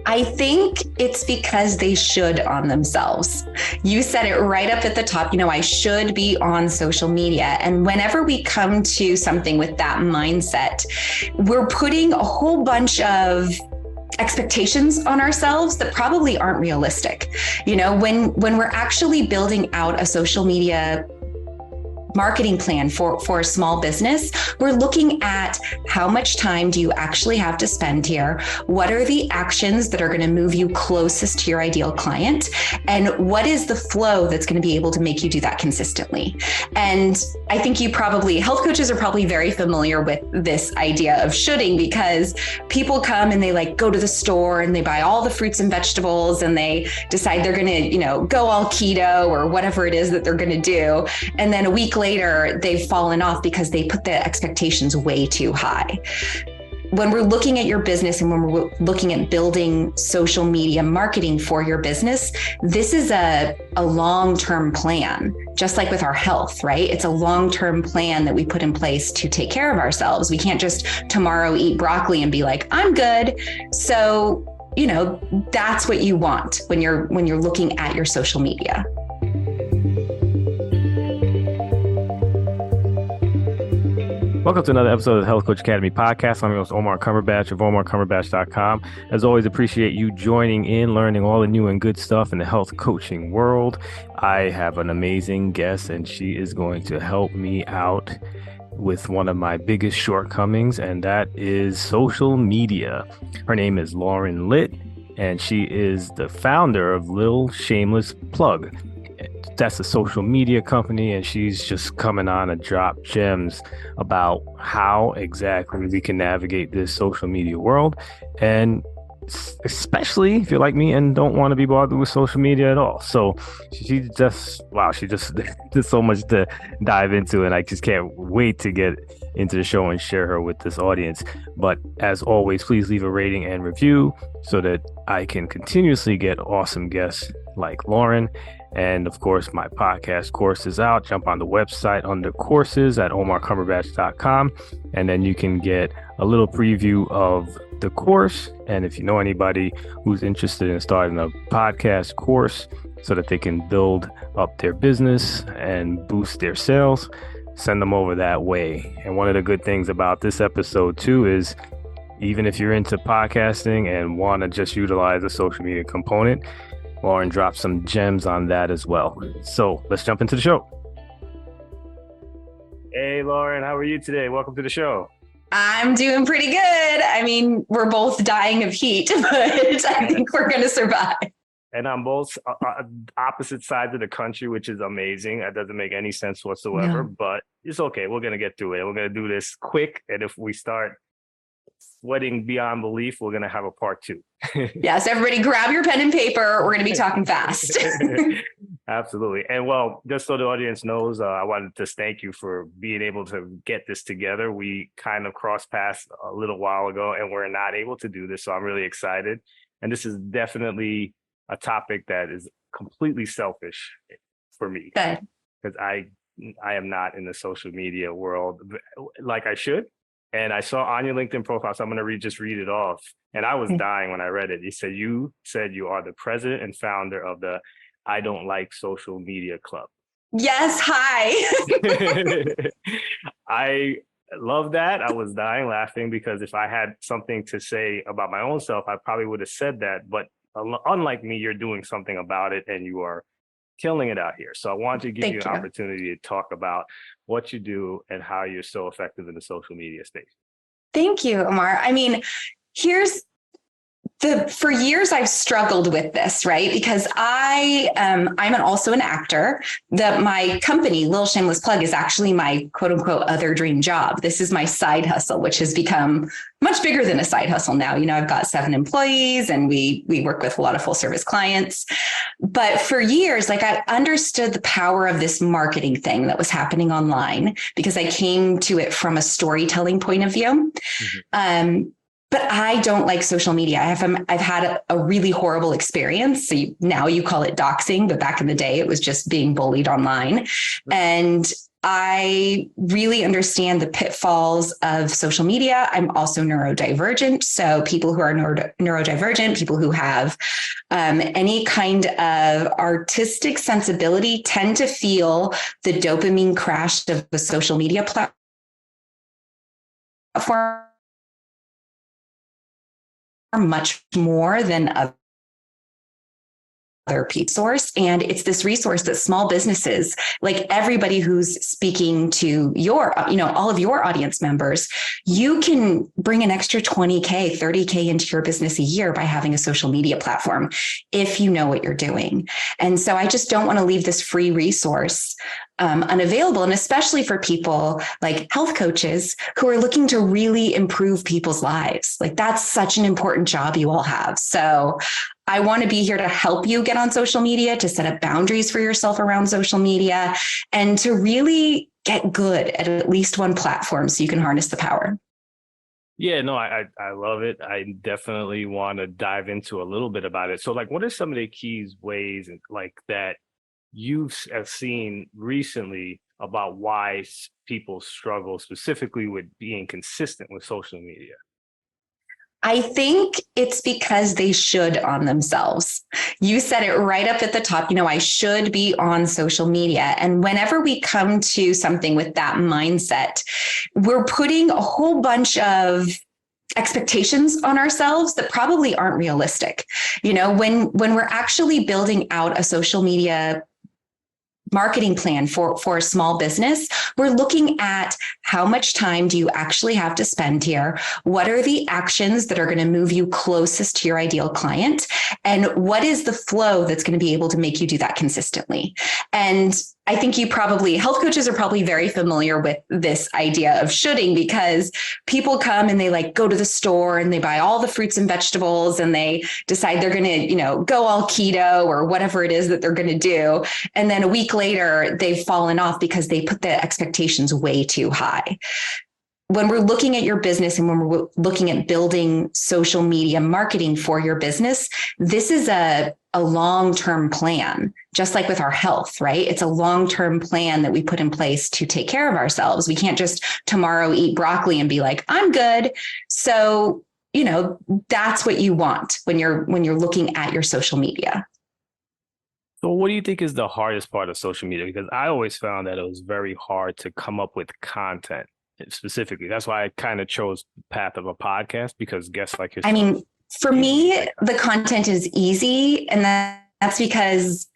I think it's because they should on themselves. You said it right up at the top. I should be on social media. And whenever we come to something with that mindset, we're putting a whole bunch of expectations on ourselves that probably aren't realistic. When we're actually building out a social media marketing plan for a small business, we're looking at how much time do you actually have to spend here? What are the actions that are going to move you closest to your ideal client? And what is the flow that's going to be able to make you do that consistently? And I think health coaches are probably very familiar with this idea of shoulding, because people come and they go to the store and they buy all the fruits and vegetables and they decide they're going to, go all keto or whatever it is that they're going to do. And then a week later, they've fallen off because they put the expectations way too high. When we're looking at your business and when we're looking at building social media marketing for your business, this is a long-term plan, just like with our health, right? It's a long-term plan that we put in place to take care of ourselves. We can't just tomorrow eat broccoli and be like, I'm good. So, that's what you want when you're looking at your social media. Welcome to another episode of the Health Coach Academy podcast. I'm your host, Omar Cumberbatch of OmarCumberbatch.com. As always, appreciate you joining in, learning all the new and good stuff in the health coaching world. I have an amazing guest, and she is going to help me out with one of my biggest shortcomings, and that is social media. Her name is Litt, and she is the founder of Lil Shameless Plug. That's a social media company, and she's just coming on to drop gems about how exactly we can navigate this social media world, and especially if you're like me and don't want to be bothered with social media at all. So she just there's so much to dive into, and I just can't wait to get into the show and share her with this audience. But as always, please leave a rating and review so that I can continuously get awesome guests like Lauren. And of course, my podcast course is out. Jump on the website under courses at OmarCumberbatch.com, and then you can get a little preview of the course. And if you know anybody who's interested in starting a podcast course so that they can build up their business and boost their sales, send them over that way. And one of the good things about this episode too is, even if you're into podcasting and want to just utilize a social media component, Lauren dropped some gems on that as well. So let's jump into the show. Hey, Lauren, how are you today? Welcome to the show. I'm doing pretty good. I mean, we're both dying of heat, but I think we're going to survive. And on both opposite sides of the country, which is amazing. That doesn't make any sense whatsoever, but it's okay. We're going to get through it. We're going to do this quick. And if we start sweating beyond belief, we're going to have a part two. Yes, everybody grab your pen and paper. We're going to be talking fast. Absolutely. And well, just so the audience knows, I wanted to thank you for being able to get this together. We kind of crossed paths a little while ago and we're not able to do this. So I'm really excited. And this is definitely a topic that is completely selfish for me. Good. Because I am not in the social media world like I should. And I saw on your LinkedIn profile, so I'm going to just read it off. And I was dying when I read it. You said you are the president and founder of the I Don't Like Social Media Club. Yes. Hi. I love that. I was dying laughing because if I had something to say about my own self, I probably would have said that. But unlike me, you're doing something about it and you are killing it out here. So I want to give you an opportunity to talk about what you do and how you're so effective in the social media space. Thank you, Omar. I mean, for years I've struggled with this, right? Because I'm also an actor. My company, Lil Shameless Plug, is actually my quote unquote other dream job. This is my side hustle, which has become much bigger than a side hustle now. I've got 7 employees and we work with a lot of full service clients. But for years, I understood the power of this marketing thing that was happening online because I came to it from a storytelling point of view. Mm-hmm. But I don't like social media. I've had a really horrible experience. So now you call it doxing, but back in the day, it was just being bullied online. And I really understand the pitfalls of social media. I'm also neurodivergent. So people who are neurodivergent, people who have any kind of artistic sensibility tend to feel the dopamine crash of the social media platform much more than other people source. And it's this resource that small businesses, like everybody who's speaking to your, all of your audience members, you can bring an extra 20K, 30K into your business a year by having a social media platform if you know what you're doing. And so I just don't want to leave this free resource unavailable. And especially for people like health coaches who are looking to really improve people's lives. Like that's such an important job you all have. So I want to be here to help you get on social media, to set up boundaries for yourself around social media, and to really get good at least one platform so you can harness the power. Yeah, no, I love it. I definitely want to dive into a little bit about it. So like, what are some of the keys ways like that you have seen recently about why people struggle specifically with being consistent with social media? I think it's because they should on themselves. You said it right up at the top. I should be on social media. And whenever we come to something with that mindset, we're putting a whole bunch of expectations on ourselves that probably aren't realistic. When we're actually building out a social media marketing plan for a small business, we're looking at how much time do you actually have to spend here? What are the actions that are going to move you closest to your ideal client? And what is the flow that's going to be able to make you do that consistently? And I think health coaches are probably very familiar with this idea of shoulding, because people come and they go to the store and they buy all the fruits and vegetables and they decide they're going to, go all keto or whatever it is that they're going to do. And then a week later, they've fallen off because they put the expectations way too high. When we're looking at your business and when we're looking at building social media marketing for your business, this is a long-term plan, just like with our health, right? It's a long-term plan that we put in place to take care of ourselves. We can't just tomorrow eat broccoli and be like, I'm good. So, that's what you want when you're looking at your social media. So what do you think is the hardest part of social media? Because I always found that it was very hard to come up with content specifically. That's why I kind of chose the path of a podcast, because guests like yourself. For me, the content is easy. And that's because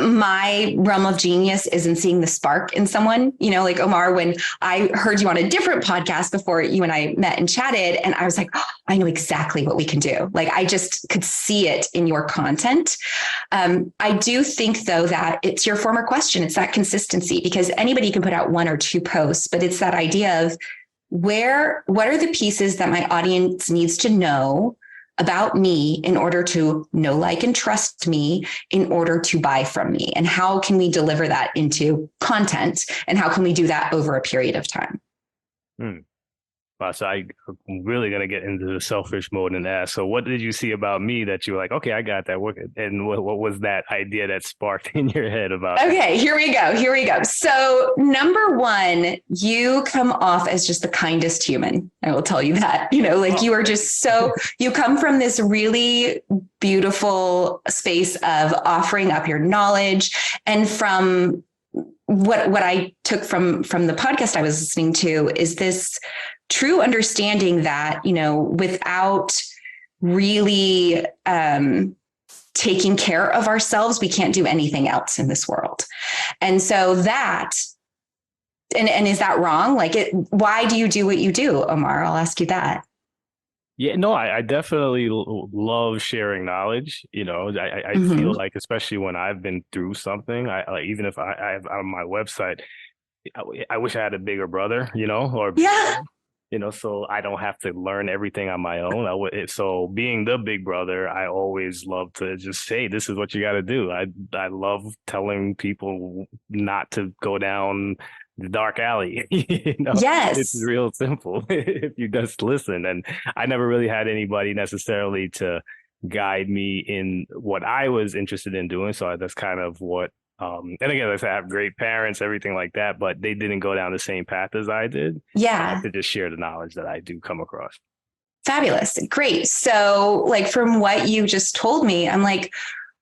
my realm of genius is in seeing the spark in someone, like Omar, when I heard you on a different podcast before you and I met and chatted, and I was like, oh, I know exactly what we can do. Like, I just could see it in your content. I do think, though, that it's your former question. It's that consistency, because anybody can put out one or two posts, but it's that idea of what are the pieces that my audience needs to know about me in order to know, like, and trust me in order to buy from me? And how can we deliver that into content? And how can we do that over a period of time? Wow, so I'm really going to get into the selfish mode and ask, so what did you see about me that you were like, okay, I got that. And what was that idea that sparked in your head about? Okay, here we go. So number one, you come off as just the kindest human. I will tell you that, you are just you come from this really beautiful space of offering up your knowledge. And from what I took from the podcast I was listening to is this true understanding that, without really taking care of ourselves, we can't do anything else in this world. And so that, and is that wrong? Why do you do what you do, Omar? I'll ask you that. Yeah, no, I definitely love sharing knowledge. I feel like, especially when I've been through something, even if I have on my website, I wish I had a bigger brother, or yeah. So I don't have to learn everything on my own. So being the big brother, I always love to just say, this is what you got to do. I love telling people not to go down the dark alley. Yes. It's real simple if you just listen. And I never really had anybody necessarily to guide me in what I was interested in doing. So that's kind of what And again, like I said, I have great parents, everything like that, but they didn't go down the same path as I did. I like Yeah. to just share the knowledge that I do come across. Fabulous. Great. So, like, from what you just told me, I'm like,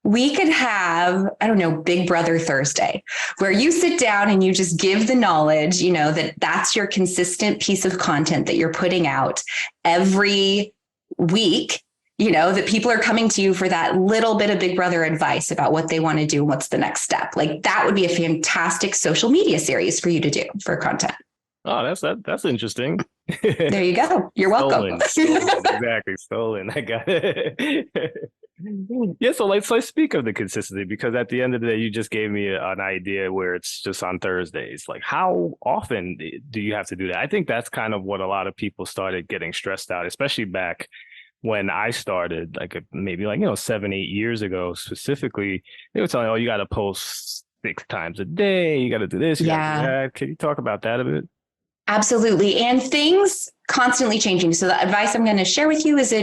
we could have, I don't know, Big Brother Thursday, where you sit down and you just give the knowledge, that that's your consistent piece of content that you're putting out every week, that people are coming to you for that little bit of Big Brother advice about what they want to do and what's the next step. Like, that would be a fantastic social media series for you to do for content. Oh, that's interesting. There you go. You're welcome. Stolen, exactly, stolen. I got it. Yeah, so let's speak of the consistency, because at the end of the day, you just gave me an idea where it's just on Thursdays. Like, how often do you have to do that? I think that's kind of what a lot of people started getting stressed out, especially back when I started, like maybe 7, 8 years ago specifically. They were telling, oh, you got to post 6 times a day. You got to do this. You got to do that. Can you talk about that a bit? Absolutely. And things constantly changing. So the advice I'm going to share with you is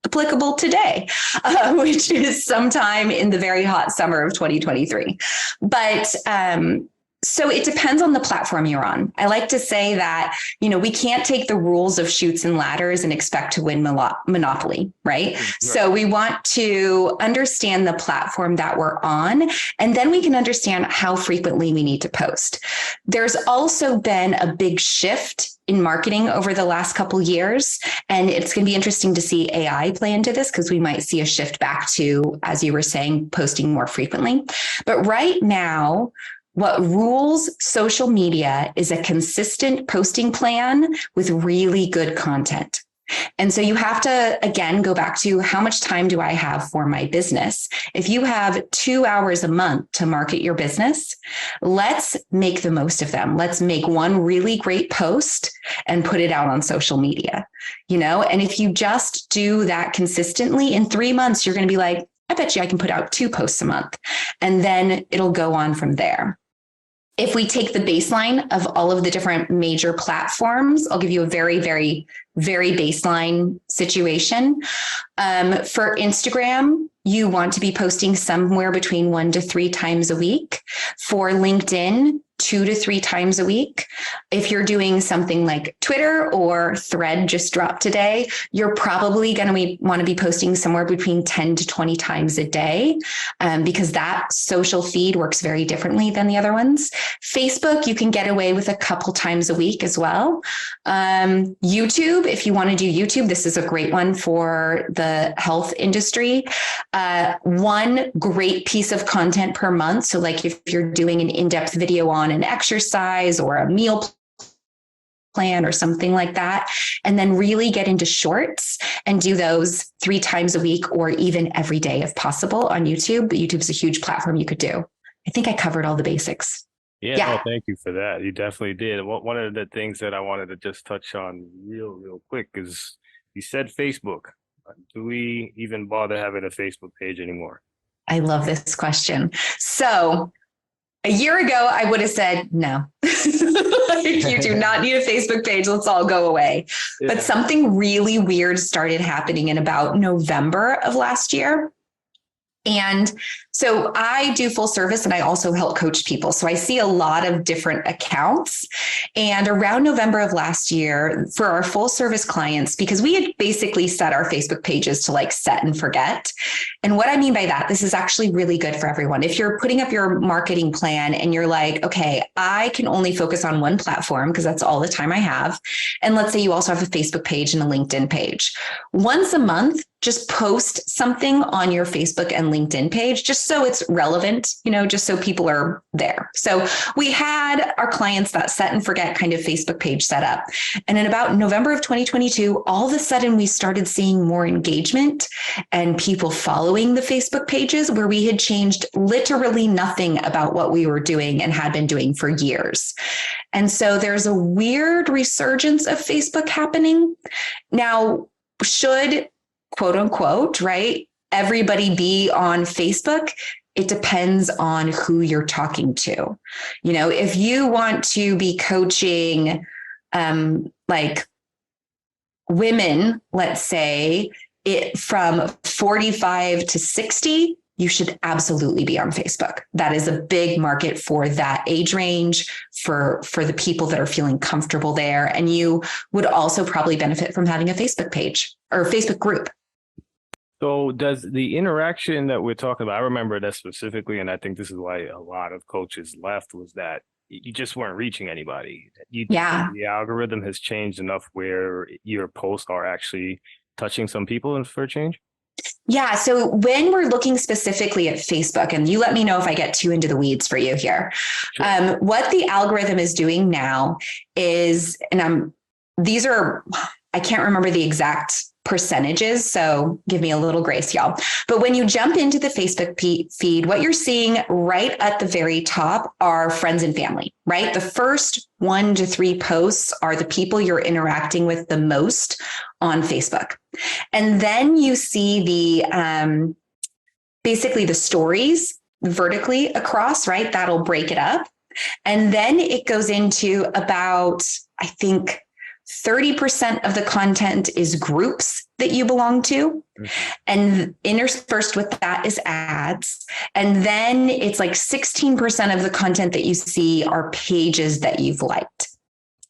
applicable today, which is sometime in the very hot summer of 2023. But so it depends on the platform you're on. I like to say that, we can't take the rules of Chutes and Ladders and expect to win Monopoly, right? So we want to understand the platform that we're on, and then we can understand how frequently we need to post. There's also been a big shift in marketing over the last couple years, and it's going to be interesting to see AI play into this, because we might see a shift back to, as you were saying, posting more frequently. But right now, what rules social media is a consistent posting plan with really good content. And so you have to, again, go back to, how much time do I have for my business? If you have 2 hours a month to market your business, let's make the most of them. Let's make one really great post and put it out on social media, and if you just do that consistently, in 3 months, you're going to be like, I bet you I can put out 2 posts a month, and then it'll go on from there. If we take the baseline of all of the different major platforms, I'll give you a very, very, very baseline situation. For Instagram, you want to be posting somewhere between 1 to 3 times a week. For LinkedIn, 2 to 3 times a week. If you're doing something like Twitter or Thread just dropped today, you're probably going to want to be posting somewhere between 10 to 20 times a day, because that social feed works very differently than the other ones. Facebook, you can get away with a couple times a week as well. YouTube, if you want to do YouTube, this is a great one for the health industry. One great piece of content per month. So like if you're doing an in-depth video on an exercise or a meal plan or something like that, and then really get into shorts and do those 3 times a week or even every day if possible on YouTube. But YouTube's a huge platform you could do. I think I covered all the basics. Yeah. No, thank you for that. You definitely did. One of the things that I wanted to just touch on real quick is, you said Facebook. Do we even bother having a Facebook page anymore? I love this question. So a year ago, I would have said no. You do not need a Facebook page. Let's all go away. Yeah. But something really weird started happening in about November of last year. And so I do full service, and I also help coach people. So I see a lot of different accounts. And around November of last year, for our full service clients, because we had basically set our Facebook pages to like set and forget. And what I mean by that, this is actually really good for everyone. If you're putting up your marketing plan and you're like, okay, I can only focus on one platform because that's all the time I have. And let's say you also have a Facebook page and a LinkedIn page. Once a month, just post something on your Facebook and LinkedIn page, just so it's relevant, just so people are there. So we had our clients that set and forget kind of Facebook page set up. And in about November of 2022, all of a sudden we started seeing more engagement and people following the Facebook pages where we had changed literally nothing about what we were doing and had been doing for years. And so there's a weird resurgence of Facebook happening. Now, should quote unquote, right, everybody be on Facebook? It depends on who you're talking to. If you want to be coaching like women, let's say, it from 45 to 60, you should absolutely be on Facebook. That is a big market for that age range, for the people that are feeling comfortable there. And you would also probably benefit from having a Facebook page or a Facebook group. So does the interaction that we're talking about, I remember that specifically, and I think this is why a lot of coaches left, was that you just weren't reaching anybody. Yeah. The algorithm has changed enough where your posts are actually touching some people for a change? Yeah. So when we're looking specifically at Facebook, and you let me know if I get too into the weeds for you here, Sure. what the algorithm is doing now is, I can't remember the exact percentages, so give me a little grace, y'all. But when you jump into the Facebook feed, what you're seeing right at the very top are friends and family, right? The first 1 to 3 posts are the people you're interacting with the most on Facebook. And then you see basically the stories vertically across, right? That'll break it up. And then it goes into about, I think, 30% of the content is groups that you belong to. Mm-hmm. And interspersed with that is ads. And then it's like 16% of the content that you see are pages that you've liked.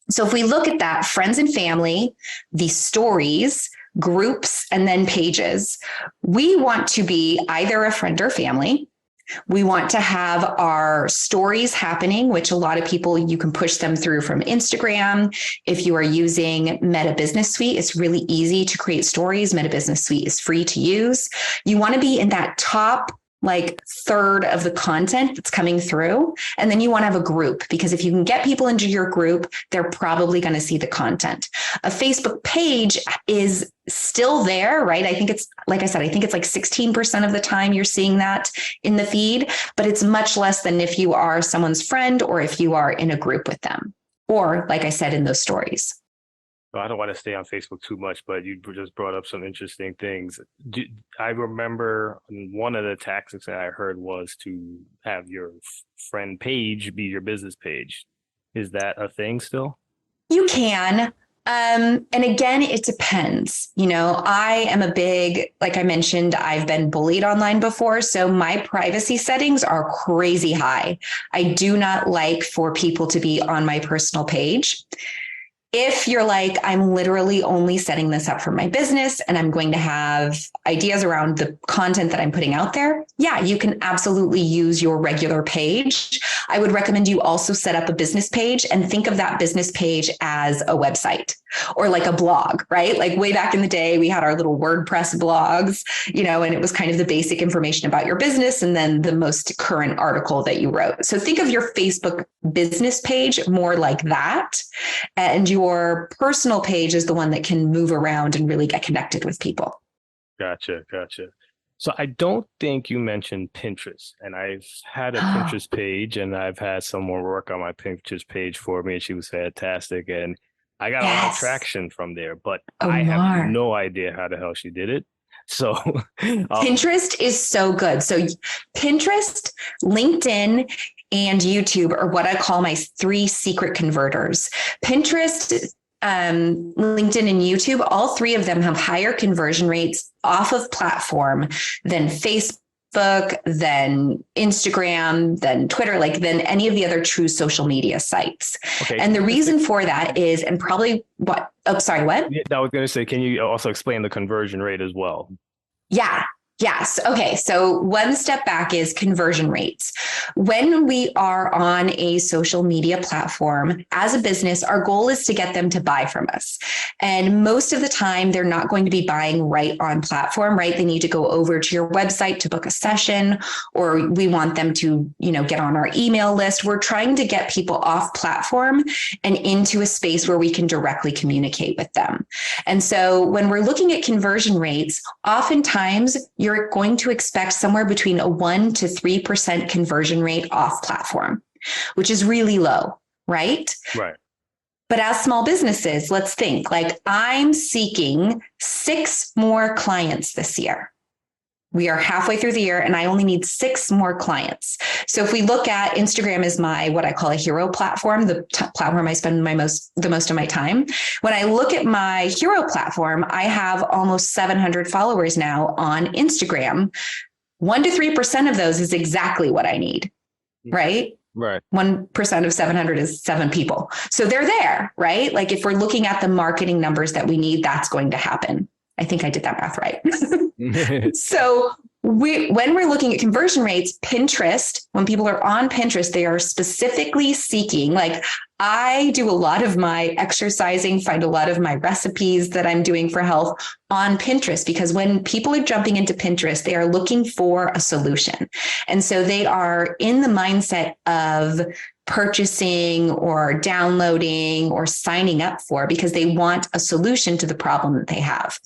So if we look at that, friends and family, the stories, groups, and then pages, we want to be either a friend or family. We want to have our stories happening, which a lot of people, you can push them through from Instagram. If you are using Meta Business Suite, it's really easy to create stories. Meta Business Suite is free to use. You want to be in that top third of the content that's coming through. And then you want to have a group, because if you can get people into your group, they're probably going to see the content. A Facebook page is still there, right? I think it's, like I said, I think it's like 16% of the time you're seeing that in the feed, but it's much less than if you are someone's friend or if you are in a group with them, or like I said, in those stories. I don't want to stay on Facebook too much, but you just brought up some interesting things. I remember one of the tactics that I heard was to have your friend page be your business page. Is that a thing still? You can. And again, it depends. I am a big, like I mentioned, I've been bullied online before. So my privacy settings are crazy high. I do not like for people to be on my personal page. If you're like, I'm literally only setting this up for my business and I'm going to have ideas around the content that I'm putting out there, yeah, you can absolutely use your regular page. I would recommend you also set up a business page and think of that business page as a website or like a blog, right? Like way back in the day, we had our little WordPress blogs, and it was kind of the basic information about your business and then the most current article that you wrote. So think of your Facebook business page more like that. And your personal page is the one that can move around and really get connected with people. Gotcha. So I don't think you mentioned Pinterest, and I've had a Pinterest page and I've had someone work on my Pinterest page for me and she was fantastic. And I got a lot of traction from there, but I have no idea how the hell she did it. So Pinterest is so good. So Pinterest, LinkedIn, and YouTube are what I call my 3 secret converters. Pinterest, LinkedIn, and YouTube, all 3 of them have higher conversion rates off of platform than Facebook, than Instagram, than Twitter, than any of the other true social media sites. Okay. And the reason for that is, and probably what? Oh, sorry, what? Yeah, I was going to say, can you also explain the conversion rate as well? Yeah. Yes. Okay. So one step back is conversion rates. When we are on a social media platform as a business, our goal is to get them to buy from us. And most of the time, they're not going to be buying right on platform, right? They need to go over to your website to book a session, or we want them to, get on our email list. We're trying to get people off platform and into a space where we can directly communicate with them. And so when we're looking at conversion rates, oftentimes you're going to expect somewhere between a 1% to 3% conversion rate off platform, which is really low, right? Right. But as small businesses, let's think I'm seeking 6 more clients this year. We are halfway through the year and I only need 6 more clients. So if we look at Instagram as my, what I call a hero platform, the platform I spend the most of my time. When I look at my hero platform, I have almost 700 followers now on Instagram. 1 to 3% of those is exactly what I need, right? Right. 1% of 700 is 7 people. So they're there, right? Like if we're looking at the marketing numbers that we need, that's going to happen. I think I did that math right. So when we're looking at conversion rates, Pinterest, when people are on Pinterest, they are specifically seeking, like I do a lot of my exercising, find a lot of my recipes that I'm doing for health on Pinterest, because when people are jumping into Pinterest, they are looking for a solution. And so they are in the mindset of purchasing or downloading or signing up for, because they want a solution to the problem that they have.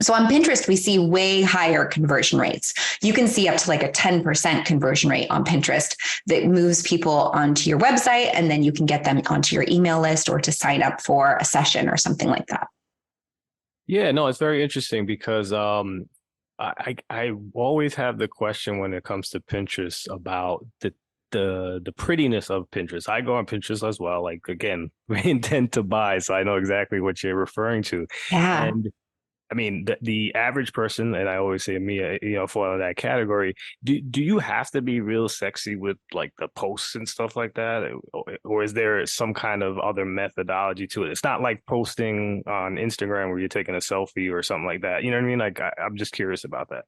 So on Pinterest, we see way higher conversion rates. You can see up to like a 10% conversion rate on Pinterest that moves people onto your website, and then you can get them onto your email list or to sign up for a session or something like that. Yeah, no, it's very interesting because I always have the question when it comes to Pinterest about the prettiness of Pinterest. I go on Pinterest as well. Like again, we intend to buy, so I know exactly what you're referring to. Yeah. And I mean, the average person, and I always say me, fall in that category. Do you have to be real sexy with like the posts and stuff like that, or is there some kind of other methodology to it? It's not like posting on Instagram where you're taking a selfie or something like that. You know what I mean? Like I'm just curious about that.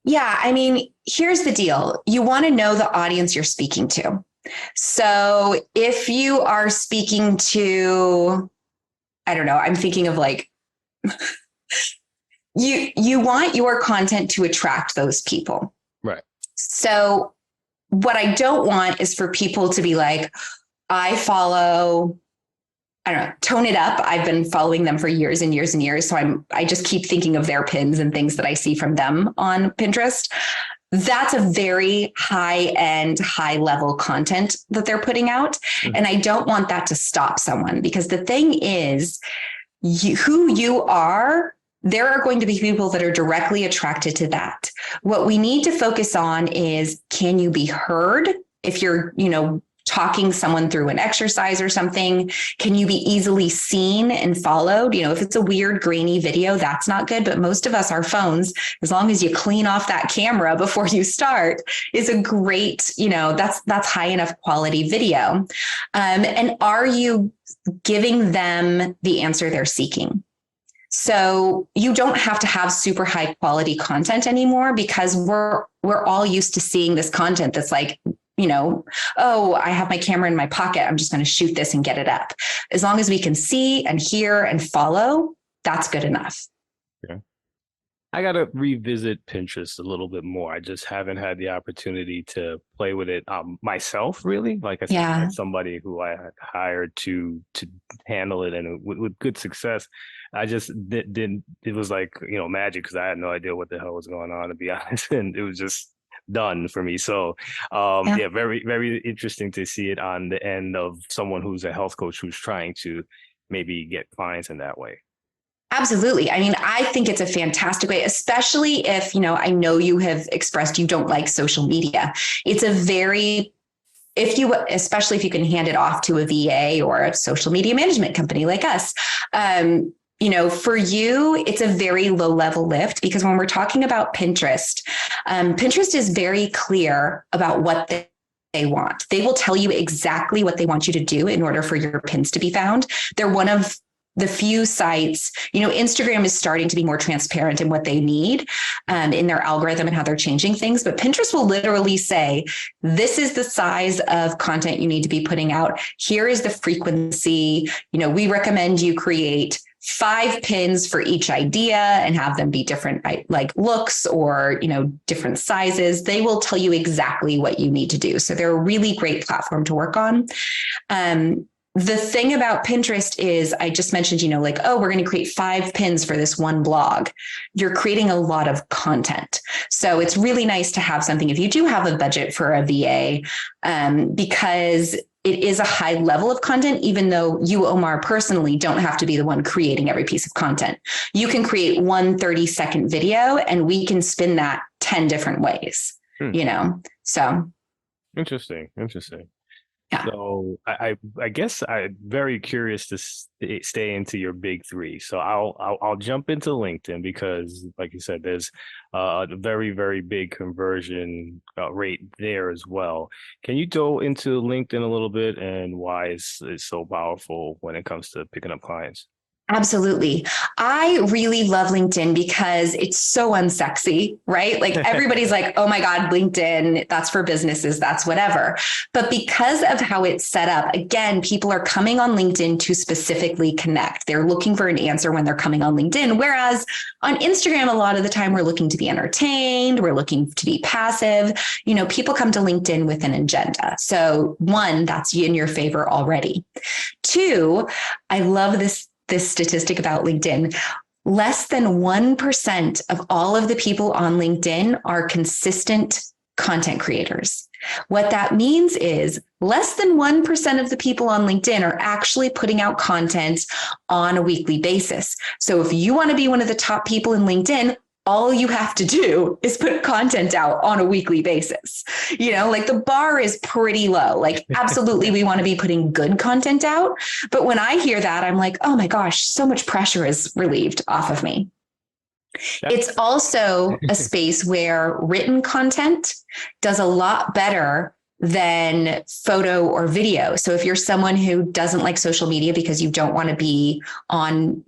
Yeah, I mean, here's the deal. You want to know the audience you're speaking to. So if you are speaking to, I don't know, I'm thinking of like. You want your content to attract those people. Right. So what I don't want is for people to be like, I follow, I don't know, Tone It Up. I've been following them for years and years and years. So I just keep thinking of their pins and things that I see from them on Pinterest. That's a very high-end, high-level content that they're putting out. And I don't want that to stop someone, because the thing is, who you are, there are going to be people that are directly attracted to that. What we need to focus on is, can you be heard? If you're, talking someone through an exercise or something, can you be easily seen and followed? If it's a weird grainy video, that's not good. But most of us, our phones, as long as you clean off that camera before you start, is a great, that's high enough quality video. And are you giving them the answer they're seeking? So you don't have to have super high quality content anymore, because we're all used to seeing this content that's like, oh, I have my camera in my pocket, I'm just going to shoot this and get it up. As long as we can see and hear and follow, that's good enough. Okay. I got to revisit Pinterest a little bit more. I just haven't had the opportunity to play with it myself, really. Like I said, I had somebody who I had hired to handle it, and with good success. I just didn't, it was like, magic, because I had no idea what the hell was going on, to be honest. And it was just done for me. So very, very interesting to see it on the end of someone who's a health coach who's trying to maybe get clients in that way. Absolutely. I mean, I think it's a fantastic way, especially if, I know you have expressed you don't like social media. It's especially if you can hand it off to a VA or a social media management company like us. For you, it's a very low level lift, because when we're talking about Pinterest, Pinterest is very clear about what they want. They will tell you exactly what they want you to do in order for your pins to be found. They're one of the few sites, Instagram is starting to be more transparent in what they need in their algorithm and how they're changing things. But Pinterest will literally say, this is the size of content you need to be putting out. Here is the frequency. We recommend you create 5 pins for each idea and have them be different, like looks or, different sizes. They will tell you exactly what you need to do. So they're a really great platform to work on. The thing about Pinterest is, I just mentioned, we're going to create 5 pins for this one blog. You're creating a lot of content. So it's really nice to have something, if you do have a budget for a VA, because it is a high level of content, even though you, Omar, personally don't have to be the one creating every piece of content. You can create one 30-second video and we can spin that 10 different ways, so. Interesting. Yeah. So I guess I'm very curious to stay into your big three. So I'll jump into LinkedIn because, like you said, there's a very, very big conversion rate there as well. Can you go into LinkedIn a little bit and why it's so powerful when it comes to picking up clients? Absolutely. I really love LinkedIn because it's so unsexy, right? Like everybody's like, oh my God, LinkedIn, that's for businesses, that's whatever. But because of how it's set up, again, people are coming on LinkedIn to specifically connect. They're looking for an answer when they're coming on LinkedIn. Whereas on Instagram, a lot of the time we're looking to be entertained, we're looking to be passive. People come to LinkedIn with an agenda. So one, that's in your favor already. Two, I love this statistic about LinkedIn. Less than 1% of all of the people on LinkedIn are consistent content creators. What that means is less than 1% of the people on LinkedIn are actually putting out content on a weekly basis. So if you want to be one of the top people in LinkedIn, all you have to do is put content out on a weekly basis. Like the bar is pretty low. Like, absolutely, we want to be putting good content out. But when I hear that, I'm like, oh my gosh, so much pressure is relieved off of me. It's also a space where written content does a lot better than photo or video. So if you're someone who doesn't like social media because you don't want to be on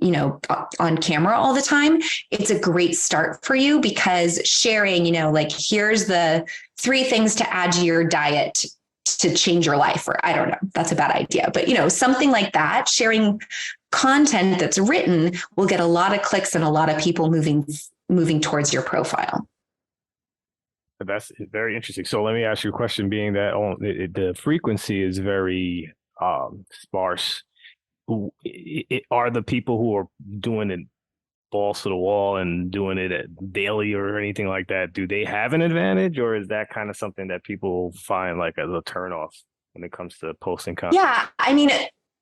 camera all the time, it's a great start for you because sharing, like here's the 3 things to add to your diet to change your life, or I don't know, that's a bad idea, but something like that, sharing content that's written will get a lot of clicks and a lot of people moving towards your profile. That's very interesting. So let me ask you a question, being that the frequency is very sparse. Are the people who are doing it balls to the wall and doing it daily or anything like that, do they have an advantage, or is that kind of something that people find like as a turnoff when it comes to posting content? Yeah, I mean,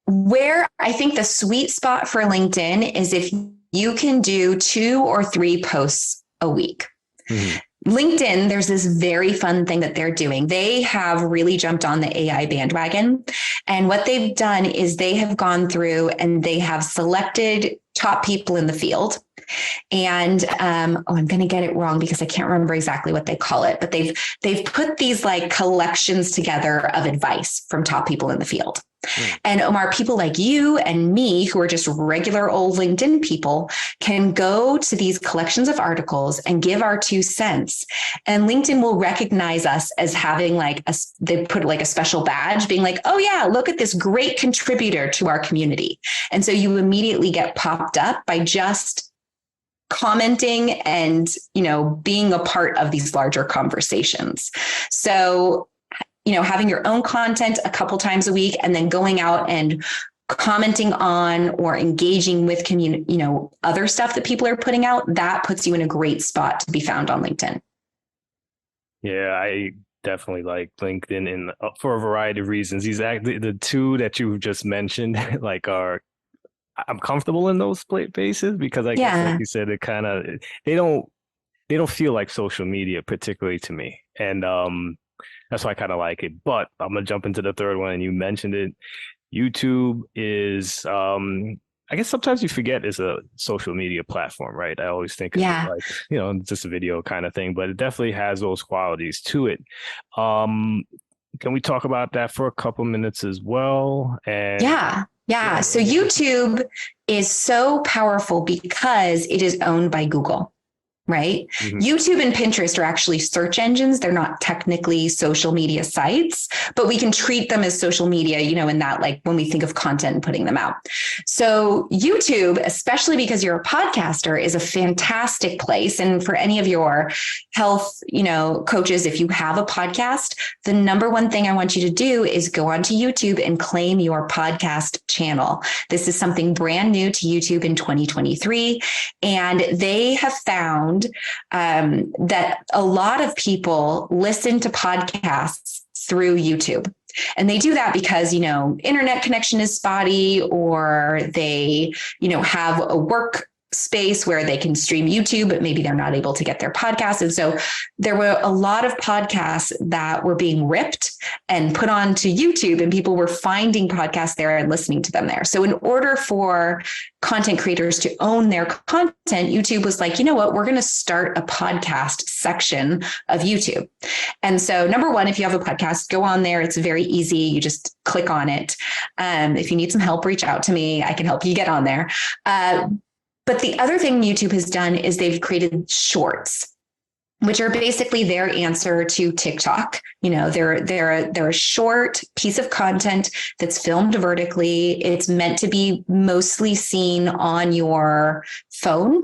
where I think the sweet spot for LinkedIn is if you can do 2 or 3 posts a week. Mm-hmm. LinkedIn, there's this very fun thing that they're doing. They have really jumped on the AI bandwagon. And what they've done is they have gone through and they have selected top people in the field. And I'm going to get it wrong because I can't remember exactly what they call it, but they've put these like collections together of advice from top people in the field. And Omar, people like you and me, who are just regular old LinkedIn people, can go to these collections of articles and give our 2 cents. And LinkedIn will recognize us as having they put like a special badge being like, oh yeah, look at this great contributor to our community. And so you immediately get popped up by just commenting and, being a part of these larger conversations. So having your own content a couple times a week and then going out and commenting on or engaging with other stuff that people are putting out, that puts you in a great spot to be found on LinkedIn. Yeah, I definitely like LinkedIn for a variety of reasons. The 2 that you just mentioned, I'm comfortable in those places because I guess, like you said, it kind of, they don't feel like social media, particularly to me. And, that's why I kind of like it. But I'm going to jump into the 3rd one, and you mentioned it. YouTube is, I guess sometimes you forget it's a social media platform, right? I always think of it like, just a video kind of thing, but it definitely has those qualities to it. Can we talk about that for a couple minutes as well? And yeah. So YouTube is so powerful because it is owned by Google. Right? Mm-hmm. YouTube and Pinterest are actually search engines. They're not technically social media sites, but we can treat them as social media, in that, like when we think of content and putting them out. So YouTube, especially because you're a podcaster, is a fantastic place. And for any of your health, coaches, if you have a podcast, the number one thing I want you to do is go onto YouTube and claim your podcast channel. This is something brand new to YouTube in 2023. And they have found that a lot of people listen to podcasts through YouTube. And they do that because, internet connection is spotty, or they, have a work space where they can stream YouTube, but maybe they're not able to get their podcasts. And so there were a lot of podcasts that were being ripped and put onto YouTube, and people were finding podcasts there and listening to them there. So in order for content creators to own their content, YouTube was like, you know what, we're going to start a podcast section of YouTube. And so number one, if you have a podcast, go on there. It's very easy. You just click on it. If you need some help, reach out to me. I can help you get on there. But the other thing YouTube has done is they've created shorts, which are basically their answer to TikTok. You know, they're a short piece of content that's filmed vertically. It's meant to be mostly seen on your phone.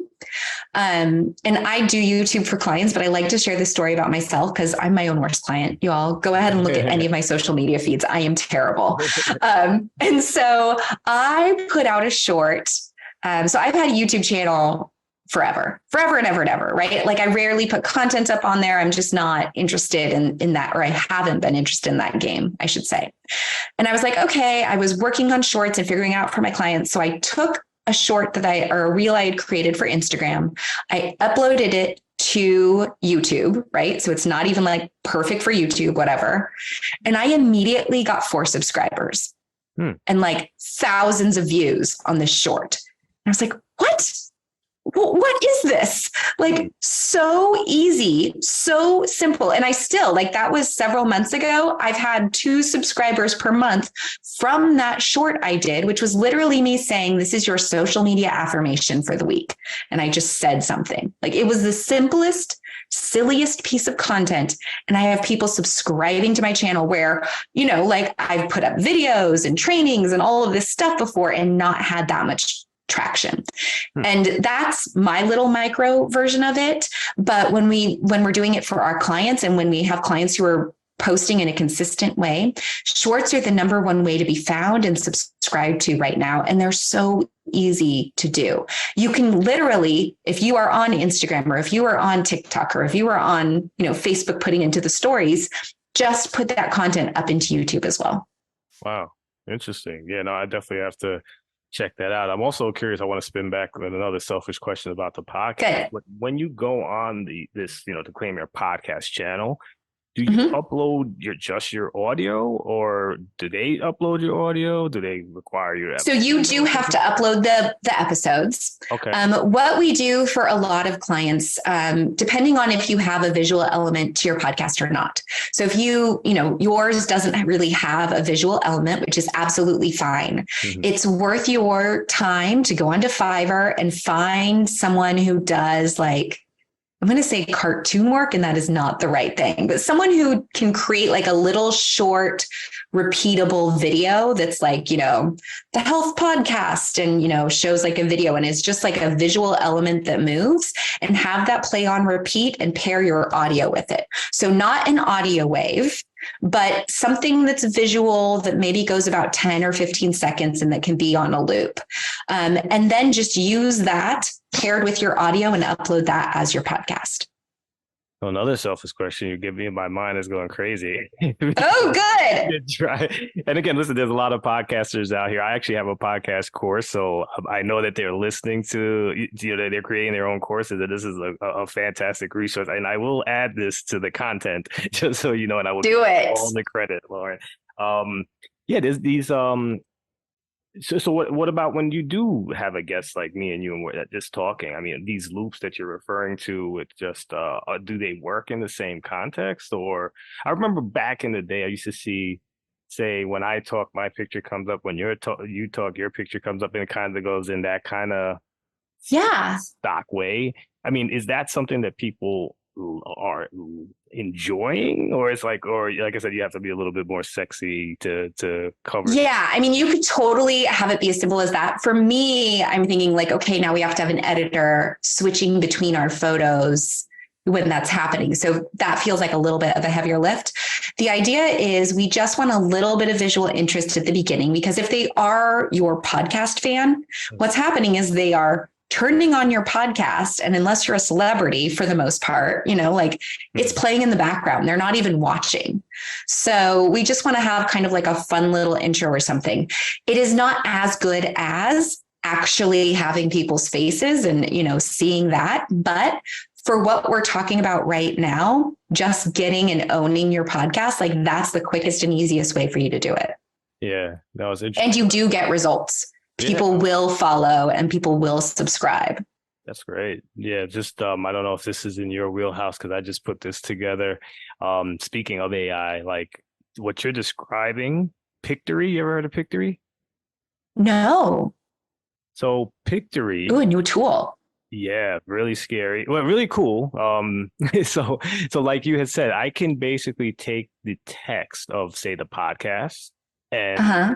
And I do YouTube for clients, but I like to share this story about myself because I'm my own worst client. You all go ahead and look at any of my social media feeds. I am terrible. And so I put out a short. So I've had a YouTube channel forever and ever, right? Like I rarely put content up on there. I'm just not interested in that, or I haven't been interested in that game, I should say. And I was like, okay, I was working on shorts and figuring out for my clients. So I took a short or a reel I had created for Instagram. I uploaded it to YouTube, right? So it's not even like perfect for YouTube, whatever. And I immediately got 4 subscribers and like thousands of views on this short. I was like, what is this? Like so easy, so simple. And I still that was several months ago. I've had 2 subscribers per month from that short I did, which was literally me saying, this is your social media affirmation for the week. And I just said something. Like it was the simplest, silliest piece of content. And I have people subscribing to my channel where, you know, like I've put up videos and trainings and all of this stuff before and not had that much traction. And that's my little micro version of it. But when we're doing it for our clients, and when we have clients who are posting in a consistent way, shorts are the number one way to be found and subscribed to right now. And they're so easy to do. You can literally, if you are on Instagram, or if you are on TikTok, or if you are on, you know, Facebook, putting into the stories, just put that content up into YouTube as well. Wow. Interesting. Yeah, no, I definitely have to check that out. I'm also curious. I want to spin back with another selfish question about the podcast. Good. When you go on this, you know, to claim your podcast channel, do you upload just your audio, or do they upload your audio? Do they require you to? So you do have to upload the episodes. Okay. What we do for a lot of clients, depending on if you have a visual element to your podcast or not. So if you know, yours doesn't really have a visual element, which is absolutely fine. It's worth your time to go onto Fiverr and find someone who does I'm going to say cartoon work, and that is not the right thing, but someone who can create like a little short, repeatable video that's like, you know, the health podcast, and, you know, shows like a video and is just like a visual element that moves, and have that play on repeat and pair your audio with it. So not an audio wave, but something that's visual that maybe goes about 10 or 15 seconds and that can be on a loop. And then just use that paired with your audio and upload that as your podcast. Another selfish question you give me, my mind is going crazy. Oh, good. Try. And again, listen, there's a lot of podcasters out here. I actually have a podcast course, so I know that they're listening to, you know, they're creating their own courses, and this is a fantastic resource. And I will add this to the content just so you know, and I will do it. All the credit, Lauren. Yeah, there's these So what about when you do have a guest like me and you, and we're just talking? I mean, these loops that you're referring to, it just do they work in the same context? Or I remember back in the day, I used to say when I talk, my picture comes up. When you talk, your picture comes up, and it kind of goes in that kind of stock way. I mean, is that something that people are enjoying, or it's like, or like I said, you have to be a little bit more sexy to cover? Yeah, I mean, you could totally have it be as simple as that. For me, I'm thinking like, okay, now we have to have an editor switching between our photos when that's happening. So that feels like a little bit of a heavier lift. The idea is we just want a little bit of visual interest at the beginning, because if they are your podcast fan, what's happening is they are turning on your podcast. And unless you're a celebrity, for the most part, you know, like it's playing in the background. They're not even watching. So we just want to have kind of like a fun little intro or something. It is not as good as actually having people's faces and, seeing that. But for what we're talking about right now, just getting and owning your podcast, like that's the quickest and easiest way for you to do it. Yeah, that was interesting. And you do get results. People will follow and people will subscribe. That's great. Yeah, just I don't know if this is in your wheelhouse because I just put this together. Speaking of AI, like what you're describing, Pictory, you ever heard of Pictory? No. So Pictory. Ooh, a new tool. Yeah, really scary. Well, really cool. So like you had said, I can basically take the text of, say, the podcast and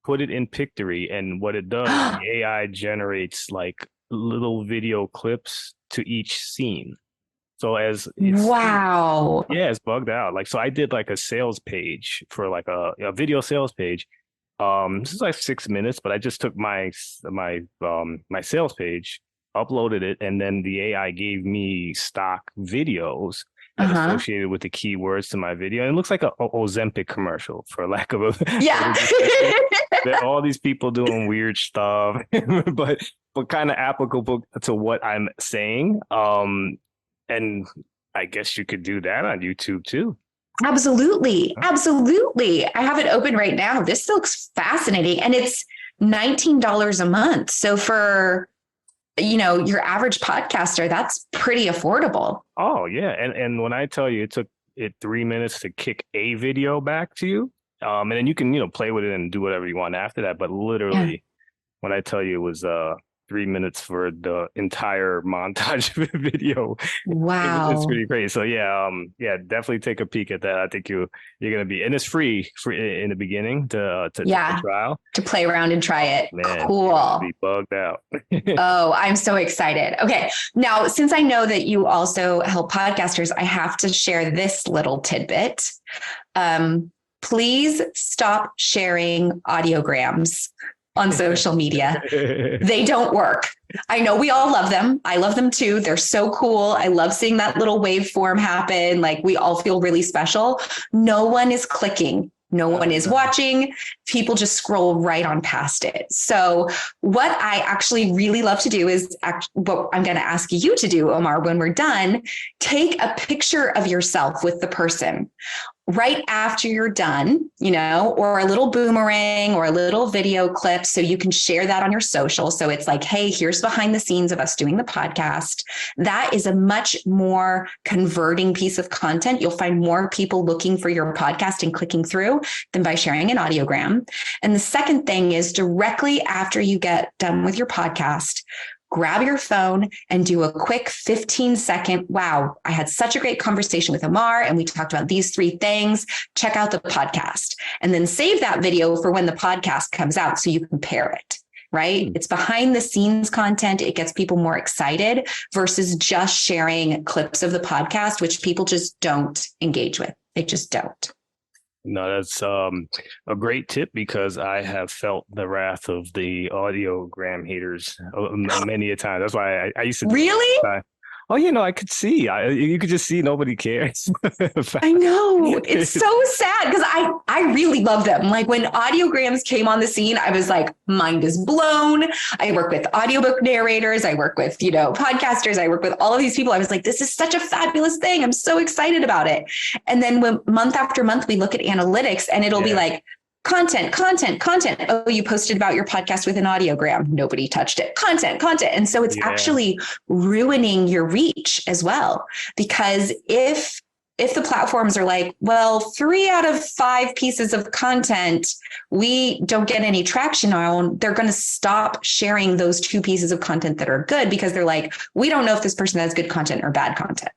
put it in Pictory, and what it does, the AI generates like little video clips to each scene. So as wow, it's bugged out. Like, so I did like a sales page for like a video sales page. This is like 6 minutes, but I just took my sales page, uploaded it, and then the AI gave me stock videos that associated with the keywords to my video. And it looks like a Ozempic commercial, for lack of a there are all these people doing weird stuff, but kind of applicable to what I'm saying. And I guess you could do that on YouTube too. Absolutely. Absolutely. I have it open right now. This looks fascinating. And it's $19 a month. So for, your average podcaster, that's pretty affordable. Oh, yeah. And when I tell you it took it 3 minutes to kick a video back to you, and then you can, play with it and do whatever you want after that. But literally, when I tell you it was 3 minutes for the entire montage video. Wow. It's pretty crazy. So definitely take a peek at that. I think you're going to be, and it's free in the beginning to trial. To play around and try it. Man, cool. Be bugged out. Oh, I'm so excited. Okay. Now, since I know that you also help podcasters, I have to share this little tidbit. Please stop sharing audiograms on social media. They don't work. I know we all love them. I love them too. They're so cool. I love seeing that little waveform happen. Like we all feel really special. No one is clicking. No one is watching. People just scroll right on past it. So what I actually really love to do is what I'm going to ask you to do, Omar, when we're done, take a picture of yourself with the person right after you're done, or a little boomerang or a little video clip so you can share that on your social. So it's like, hey, here's behind the scenes of us doing the podcast. That is a much more converting piece of content. You'll find more people looking for your podcast and clicking through than by sharing an audiogram. And the second thing is directly after you get done with your podcast, grab your phone and do a quick 15-second, wow, I had such a great conversation with Omar and we talked about these 3 things. Check out the podcast and then save that video for when the podcast comes out so you compare it, right? It's behind the scenes content. It gets people more excited versus just sharing clips of the podcast, which people just don't engage with. They just don't. No, that's a great tip because I have felt the wrath of the audiogram haters many a time. That's why I used to. Really? Oh, I could see. You could just see nobody cares. I know. It's so sad because I really love them. Like when audiograms came on the scene, I was like, mind is blown. I work with audiobook narrators. I work with, podcasters. I work with all of these people. I was like, this is such a fabulous thing. I'm so excited about it. And then when month after month, we look at analytics and it'll be like, content. Oh, you posted about your podcast with an audiogram. Nobody touched it. Content. And so it's actually ruining your reach as well. Because if the platforms are like, well, 3 out of 5 pieces of content, we don't get any traction on, they're going to stop sharing those 2 pieces of content that are good because they're like, we don't know if this person has good content or bad content.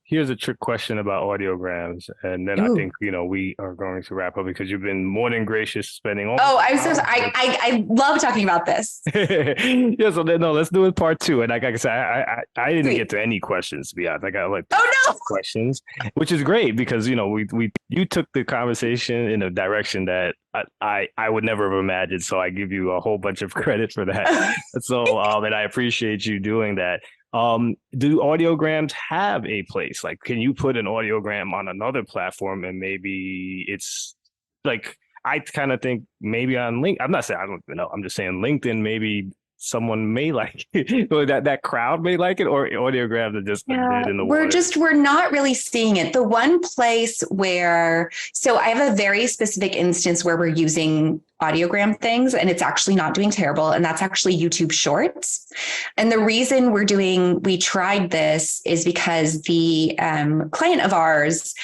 Here's a trick question about audiograms, and then I think we are going to wrap up because you've been more than gracious spending all. Oh, I'm so sorry. I love talking about this. So let's do it part 2. And like I said, I didn't get to any questions, to be honest. I got like questions, which is great because you took the conversation in a direction that I would never have imagined. So I give you a whole bunch of credit for that. So and I appreciate you doing that. Do audiograms have a place? Like, can you put an audiogram on another platform and maybe it's like, I kind of think maybe on LinkedIn, I'm not saying, I don't know. I'm just saying LinkedIn, maybe someone may like it, or that crowd may like it, or audiograms are just dead in the water. We're not really seeing it. The one place where, so I have a very specific instance where we're using audiogram things and it's actually not doing terrible. And that's actually YouTube Shorts. And the reason we tried this is because the client of ours,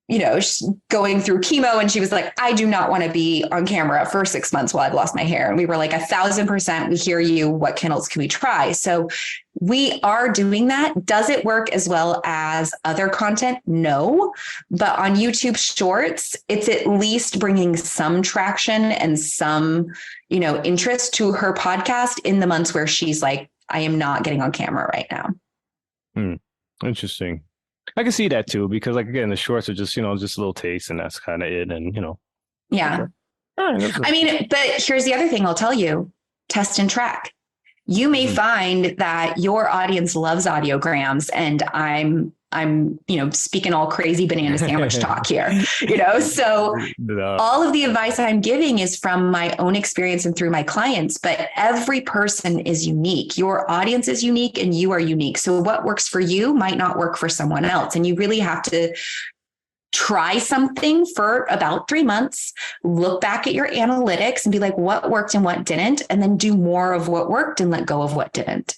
she's going through chemo and she was like, I do not want to be on camera for 6 months while I've lost my hair. And we were like, 1,000%, we hear you. What else can we try? So we are doing that. Does it work as well as other content? No. But on YouTube Shorts, it's at least bringing some traction and some, interest to her podcast in the months where she's like, I am not getting on camera right now. Interesting. I can see that too, because like, again, the shorts are just, just a little taste and that's kind of it. And, Yeah. Okay. I mean, but here's the other thing I'll tell you, test and track. You may find that your audience loves audiograms and I'm, speaking all crazy banana sandwich talk here, so all of the advice I'm giving is from my own experience and through my clients, but every person is unique. Your audience is unique and you are unique. So what works for you might not work for someone else. And you really have to try something for about 3 months, look back at your analytics and be like, what worked and what didn't, and then do more of what worked and let go of what didn't,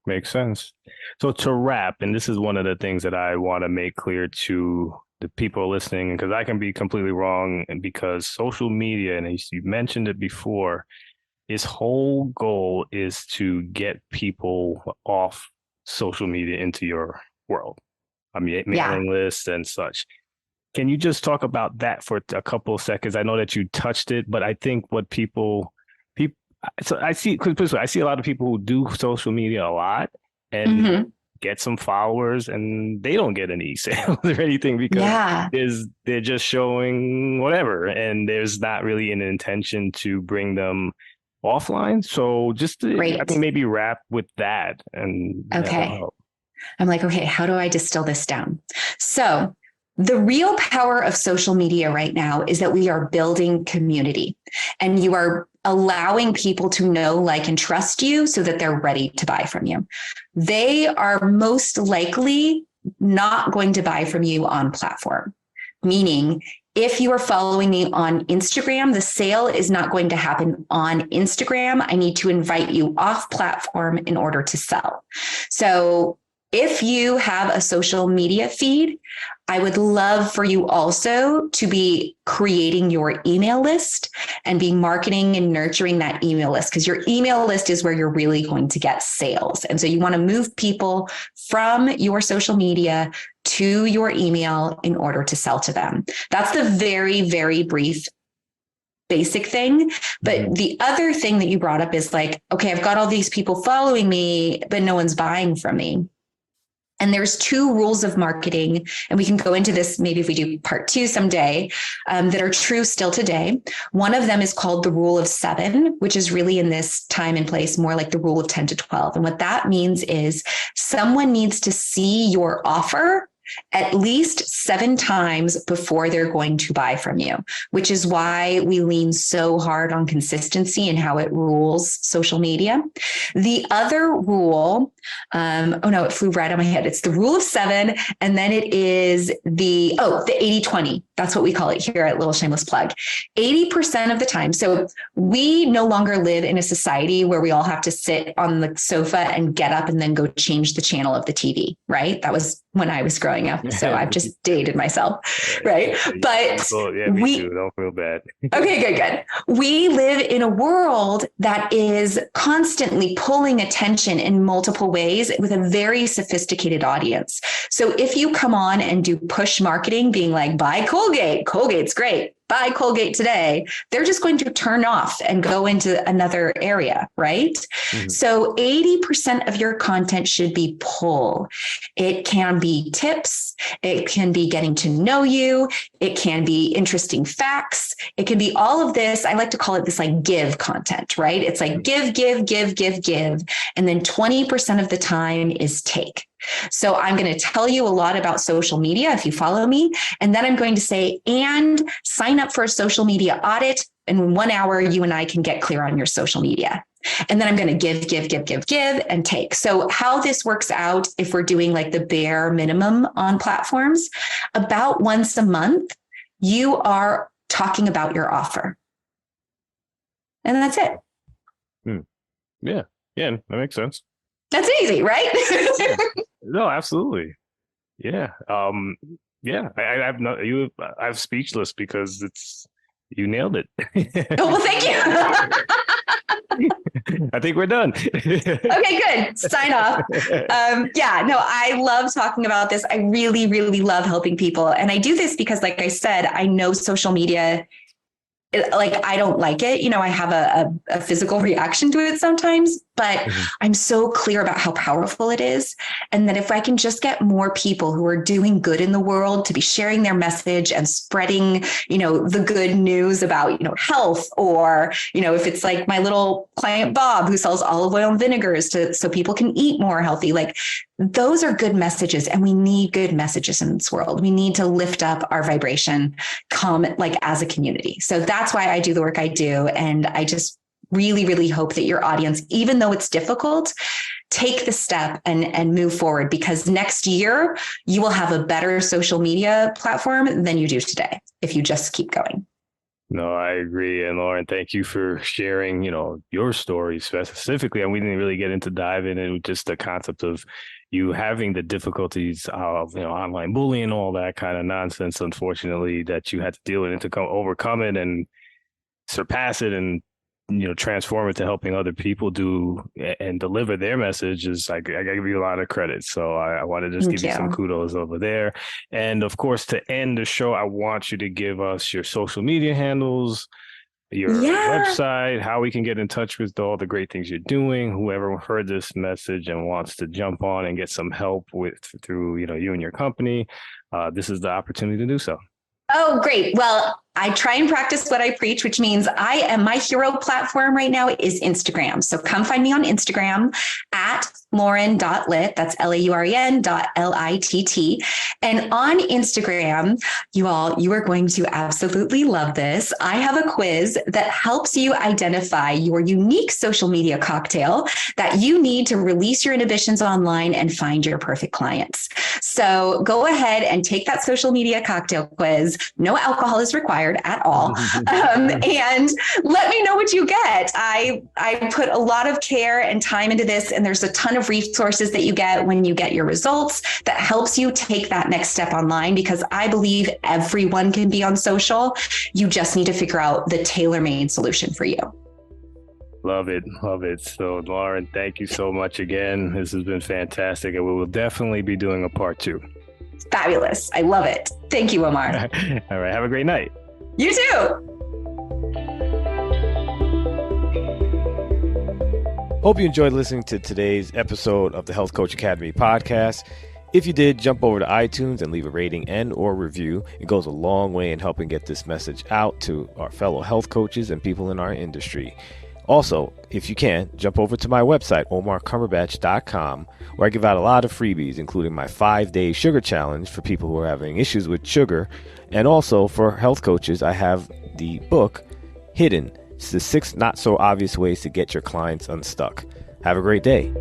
Makes sense. So to wrap, and this is one of the things that I want to make clear to the people listening, because I can be completely wrong, and because social media, and you mentioned it before, its whole goal is to get people off social media into your world. I mean, mailing lists and such. Can you just talk about that for a couple of seconds? I know that you touched it, but I think what so I see a lot of people who do social media a lot and get some followers and they don't get any sales or anything because they're just showing whatever. And there's not really an intention to bring them offline. So just I think maybe wrap with that. And okay. I'm like, okay, how do I distill this down? So the real power of social media right now is that we are building community and you are allowing people to know, like, and trust you so that they're ready to buy from you. They are most likely not going to buy from you on platform, meaning if you are following me on Instagram, the sale is not going to happen on Instagram. I need to invite you off platform in order to sell. So if you have a social media feed, I would love for you also to be creating your email list and be marketing and nurturing that email list, because your email list is where you're really going to get sales. And so you want to move people from your social media to your email in order to sell to them. That's the very, very brief basic thing. But the other thing that you brought up is like, okay, I've got all these people following me, but no one's buying from me. And there's 2 rules of marketing, and we can go into this maybe if we do part 2 someday, that are true still today. One of them is called the rule of 7, which is really in this time and place more like the rule of 10 to 12. And what that means is someone needs to see your offer at least 7 times before they're going to buy from you, which is why we lean so hard on consistency and how it rules social media. The other rule, it flew right on my head. It's the rule of 7. And then it is the 80-20. That's what we call it here at Little Shameless Plug. 80% of the time. So we no longer live in a society where we all have to sit on the sofa and get up and then go change the channel of the TV, right? That was when I was growing up. So I've just dated myself, right? But me too. Don't feel bad. Okay, good. We live in a world that is constantly pulling attention in multiple ways with a very sophisticated audience. So if you come on and do push marketing, being like, buy Colgate, Colgate's great, buy Colgate today, they're just going to turn off and go into another area, right? So 80% of your content should be pull. It can be tips. It can be getting to know you. It can be interesting facts. It can be all of this. I like to call it this like give content, right? It's like give. And then 20% of the time is take. So I'm going to tell you a lot about social media if you follow me. And then I'm going to say, and sign up for a social media audit. In 1 hour, you and I can get clear on your social media. And then I'm going to give, and take. So how this works out, if we're doing like the bare minimum on platforms, about once a month, you are talking about your offer. And that's it. Yeah, that makes sense. That's easy, right? No, absolutely. Yeah. I'm speechless because you nailed it. Oh, well, thank you. I think we're done. Okay, good. Sign off. I love talking about this. I really, really love helping people. And I do this because, like I said, I know social media, like, I don't like it. I have a physical reaction to it sometimes, but I'm so clear about how powerful it is. And that if I can just get more people who are doing good in the world to be sharing their message and spreading, the good news about, health, or, if it's like my little client, Bob, who sells olive oil and vinegars so people can eat more healthy, like, those are good messages. And we need good messages in this world. We need to lift up our vibration, as a community. So that's why I do the work I do. And I just really, really hope that your audience, even though it's difficult, take the step and move forward, because next year you will have a better social media platform than you do today if you just keep going. No, I agree. And Lauren, thank you for sharing, your story specifically. And we didn't really get into diving into just the concept of you having the difficulties of, online bullying, all that kind of nonsense, unfortunately, that you had to deal with and to overcome it and surpass it and, transform it to helping other people do and deliver their messages. I give you a lot of credit. So I want to just give you some kudos over there. And of course, to end the show, I want you to give us your social media handles, your website, how we can get in touch with all the great things you're doing. Whoever heard this message and wants to jump on and get some help through, you and your company, this is the opportunity to do so. Oh, great. Well, I try and practice what I preach, which means my hero platform right now is Instagram. So come find me on Instagram at Lauren.Litt. That's LAUREN.LITT. And on Instagram, you are going to absolutely love this. I have a quiz that helps you identify your unique social media cocktail that you need to release your inhibitions online and find your perfect clients. So go ahead and take that social media cocktail quiz. No alcohol is required at all. And let me know what you get. I put a lot of care and time into this, and there's a ton of resources that you get when you get your results that helps you take that next step online, because I believe everyone can be on social. You just need to figure out the tailor-made solution for you. Love it. So Lauren, thank you so much again. This has been fantastic, and we will definitely be doing a part 2. Fabulous. I love it. Thank you, Omar. All right. Have a great night. You too. Hope you enjoyed listening to today's episode of the Health Coach Academy podcast. If you did, jump over to iTunes and leave a rating and or review. It goes a long way in helping get this message out to our fellow health coaches and people in our industry. Also, if you can, jump over to my website, omarcumberbatch.com, where I give out a lot of freebies, including my 5-day sugar challenge for people who are having issues with sugar. And also for health coaches, I have the book, Hidden. It's the 6 not so obvious ways to get your clients unstuck. Have a great day.